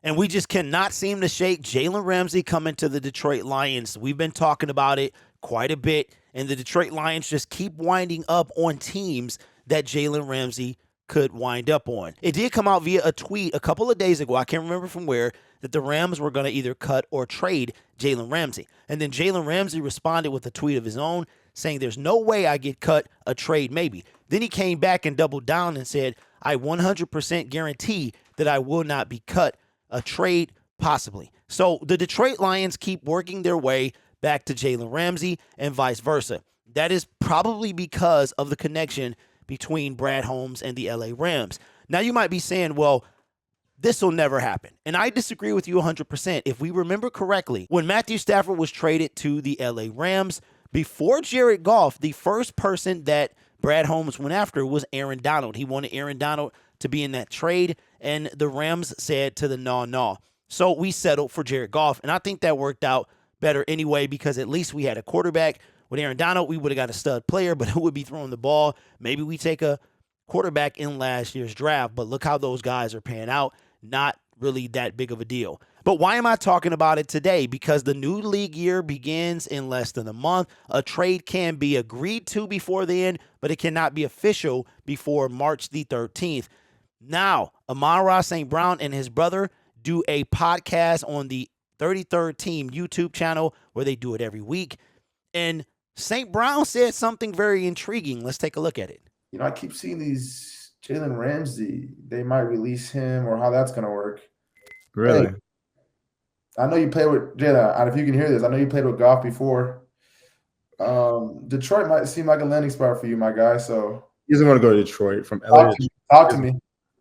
And we just cannot seem to shake Jalen Ramsey coming to the Detroit Lions. We've been talking about it quite a bit, and the Detroit Lions just keep winding up on teams that Jalen Ramsey could wind up on. It did come out via a tweet a couple of days ago, I can't remember from where, that the Rams were going to either cut or trade Jalen Ramsey. And then Jalen Ramsey responded with a tweet of his own saying there's no way I get cut, a trade maybe. Then he came back and doubled down and said, I 100% guarantee that I will not be cut, a trade possibly. So the Detroit Lions keep working their way back to Jalen Ramsey and vice versa. That is probably because of the connection between Brad Holmes and the LA Rams. Now you might be saying, well, this will never happen. And I disagree with you 100%. If we remember correctly, when Matthew Stafford was traded to the LA Rams, before Jared Goff, the first person that Brad Holmes went after was Aaron Donald. He wanted Aaron Donald to be in that trade, and the Rams said to the no. So we settled for Jared Goff, and I think that worked out better anyway because at least we had a quarterback. With Aaron Donald, we would have got a stud player, but who would be throwing the ball? Maybe we take a quarterback in last year's draft, but look how those guys are paying out. Not really that big of a deal. But why am I talking about it today? Because the new league year begins in less than a month. A trade can be agreed to before then, but it cannot be official before March the 13th. Now, Amon-Ra St. Brown and his brother do a podcast on the 33rd Team YouTube channel where they do it every week. And St. Brown said something very intriguing. Let's take a look at it. You know, I keep seeing these Jalen Ramsey. They might release him or how that's going to work. Really? Hey, I know you played with Jalen. And if you can hear this, I know you played with Goff before. Detroit might seem like a landing spot for you, my guy. So he doesn't want to go to Detroit from LA. Talk to me.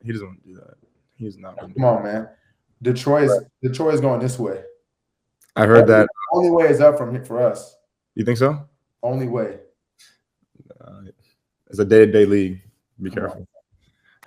He doesn't want to do that. He's not. Come on, man. Detroit is going this way. I heard that. Only way is up from here for us. You think so? Only way. It's a day-to-day league. Be careful.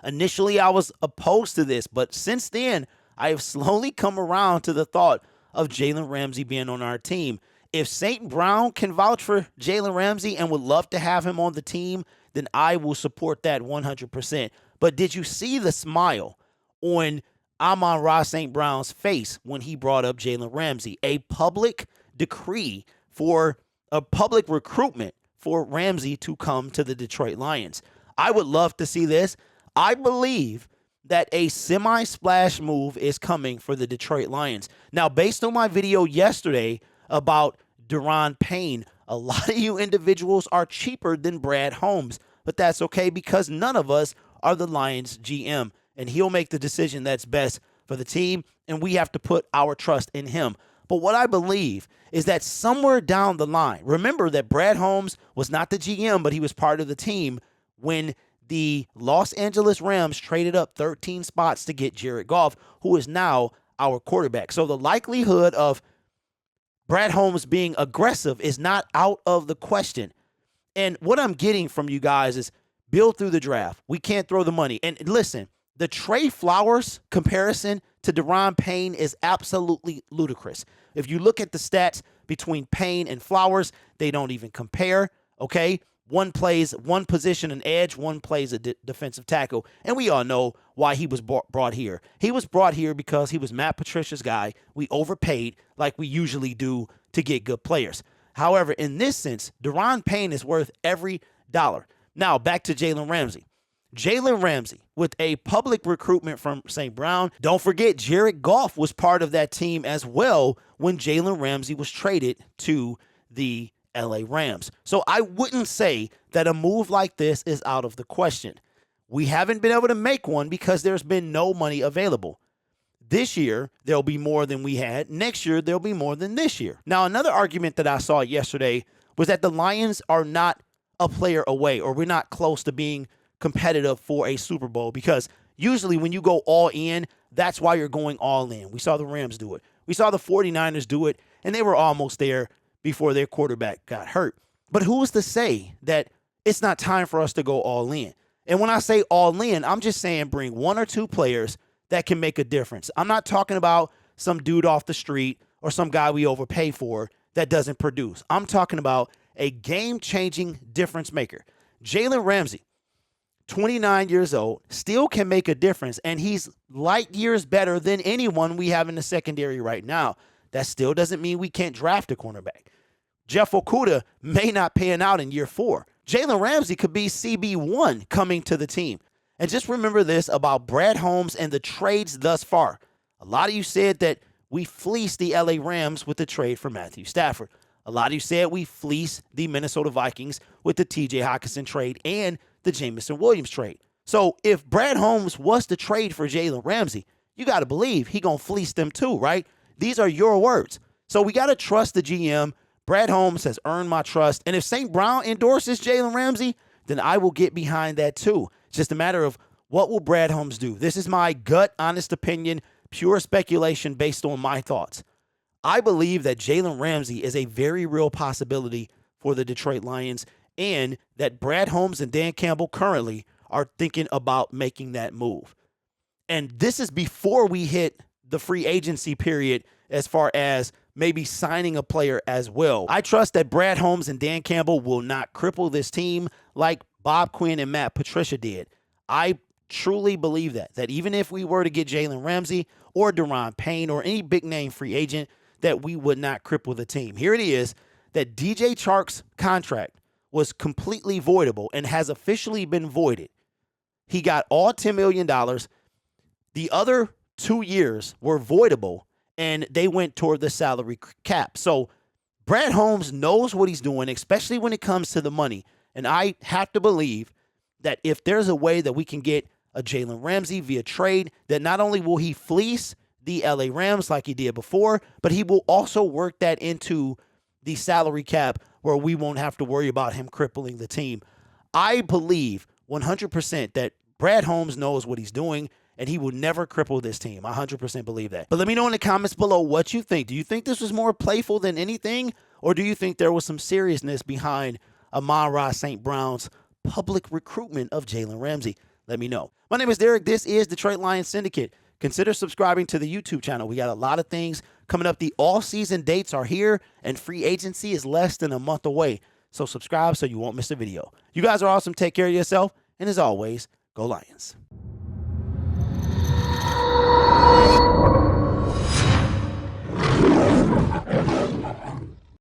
Initially, I was opposed to this, but since then, I have slowly come around to the thought of Jalen Ramsey being on our team. If St. Brown can vouch for Jalen Ramsey and would love to have him on the team, then I will support that 100%. But did you see the smile on Amon-Ra St. Brown's face when he brought up Jalen Ramsey? A public decree for a public recruitment for Ramsey to come to the Detroit Lions. I would love to see this. I believe that a semi-splash move is coming for the Detroit Lions. Now, based on my video yesterday about Daron Payne, a lot of you individuals are cheaper than Brad Holmes, but that's okay because none of us are the Lions GM, and he'll make the decision that's best for the team, and we have to put our trust in him. But what I believe is that somewhere down the line, remember that Brad Holmes was not the GM, but he was part of the team when the Los Angeles Rams traded up 13 spots to get Jared Goff, who is now our quarterback. So the likelihood of Brad Holmes being aggressive is not out of the question. And what I'm getting from you guys is build through the draft. We can't throw the money. And listen, the Trey Flowers comparison to Daron Payne is absolutely ludicrous. If you look at the stats between Payne and Flowers, they don't even compare, okay? One plays one position, an edge, one plays a defensive tackle. And we all know why he was brought here. He was brought here because he was Matt Patricia's guy. We overpaid like we usually do to get good players. However, in this sense, Daron Payne is worth every dollar. Now, back to Jalen Ramsey. Jalen Ramsey with a public recruitment from St. Brown. Don't forget, Jared Goff was part of that team as well when Jalen Ramsey was traded to the LA Rams. So I wouldn't say that a move like this is out of the question. We haven't been able to make one because there's been no money available. This year, there'll be more than we had. Next year, there'll be more than this year. Now, another argument that I saw yesterday was that the Lions are not a player away, or we're not close to being competitive for a Super Bowl, because usually when you go all in, that's why you're going all in. We saw the Rams do it. We saw the 49ers do it, and they were almost there before their quarterback got hurt. But who's to say that it's not time for us to go all in? And when I say all in, I'm just saying bring one or two players that can make a difference. I'm not talking about some dude off the street or some guy we overpay for that doesn't produce. I'm talking about a game-changing difference maker. Jalen Ramsey, 29 years old, still can make a difference, and he's light years better than anyone we have in the secondary right now. That still doesn't mean we can't draft a cornerback. Jeff Okudah may not pan out in year 4. Jalen Ramsey could be CB1 coming to the team. And just remember this about Brad Holmes and the trades thus far. A lot of you said that we fleeced the LA Rams with the trade for Matthew Stafford. A lot of you said we fleeced the Minnesota Vikings with the TJ Hockenson trade and the Jameson Williams trade. So if Brad Holmes was to trade for Jalen Ramsey, you got to believe he going to fleece them too, right? These are your words. So we got to trust the GM. Brad Holmes has earned my trust. And if St. Brown endorses Jalen Ramsey, then I will get behind that too. It's just a matter of what will Brad Holmes do. This is my gut, honest opinion, pure speculation based on my thoughts. I believe that Jalen Ramsey is a very real possibility for the Detroit Lions, and that Brad Holmes and Dan Campbell currently are thinking about making that move. And this is before we hit the free agency period as far as maybe signing a player as well. I trust that Brad Holmes and Dan Campbell will not cripple this team like Bob Quinn and Matt Patricia did. I truly believe that even if we were to get Jalen Ramsey or Daron Payne or any big name free agent, that we would not cripple the team. Here it is, that DJ Chark's contract was completely voidable and has officially been voided. He got all $10 million. The other 2 years were voidable, and they went toward the salary cap. So Brad Holmes knows what he's doing, especially when it comes to the money. And I have to believe that if there's a way that we can get a Jalen Ramsey via trade, that not only will he fleece the LA Rams like he did before, but he will also work that into the salary cap where we won't have to worry about him crippling the team. I believe 100% that Brad Holmes knows what he's doing, and he will never cripple this team. I 100% believe that. But let me know in the comments below what you think. Do you think this was more playful than anything, or do you think there was some seriousness behind Amon-Ra St. Brown's public recruitment of Jalen Ramsey? Let me know. My name is Derek. This is Detroit Lions Syndicate. Consider subscribing to the YouTube channel. We got a lot of things coming up. The all-season dates are here, and free agency is less than a month away. So subscribe so you won't miss a video. You guys are awesome. Take care of yourself. And as always, go Lions.